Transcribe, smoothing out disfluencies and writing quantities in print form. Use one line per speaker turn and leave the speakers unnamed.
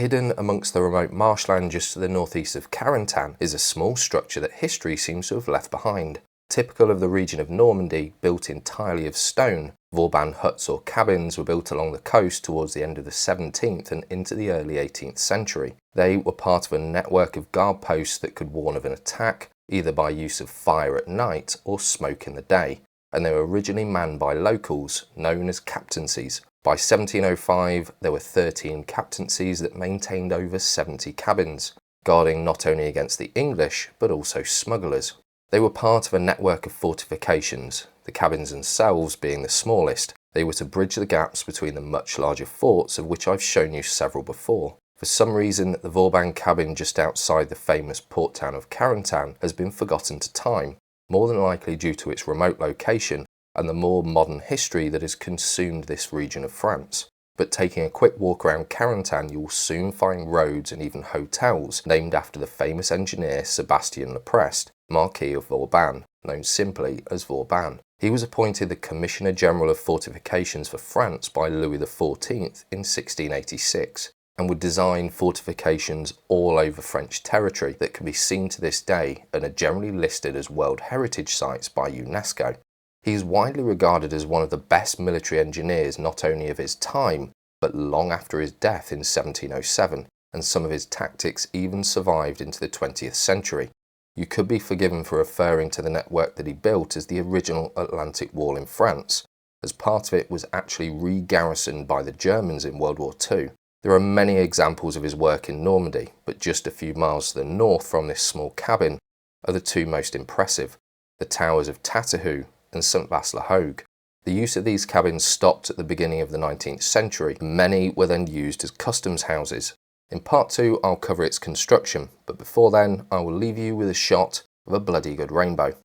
Hidden amongst the remote marshland just to the northeast of Carentan is a small structure that history seems to have left behind. Typical of the region of Normandy, built entirely of stone, Vauban huts or cabins were built along the coast towards the end of the 17th and into the early 18th century. They were part of a network of guard posts that could warn of an attack, either by use of fire at night or smoke in the day, and they were originally manned by locals, known as captaincies. By 1705, there were 13 captaincies that maintained over 70 cabins, guarding not only against the English, but also smugglers. They were part of a network of fortifications, the cabins themselves being the smallest. They were to bridge the gaps between the much larger forts, of which I've shown you several before. For some reason, the Vauban cabin just outside the famous port town of Carentan has been forgotten to time, more than likely due to its remote location and the more modern history that has consumed this region of France. But taking a quick walk around Carentan, you will soon find roads and even hotels named after the famous engineer Sébastien Prestre, Marquis of Vauban, known simply as Vauban. He was appointed the Commissioner General of Fortifications for France by Louis XIV in 1686, and would design fortifications all over French territory that can be seen to this day and are generally listed as World Heritage Sites by UNESCO. He is widely regarded as one of the best military engineers not only of his time, but long after his death in 1707, and some of his tactics even survived into the 20th century. You could be forgiven for referring to the network that he built as the original Atlantic Wall in France, as part of it was actually re-garrisoned by the Germans in World War II. There are many examples of his work in Normandy, but just a few miles to the north from this small cabin are the two most impressive, the towers of Tattahoo and Saint-Vaast-la-Hougue. The use of these cabins stopped at the beginning of the 19th century, and many were then used as customs houses. In part 2 I'll cover its construction, but before then I will leave you with a shot of a bloody good rainbow.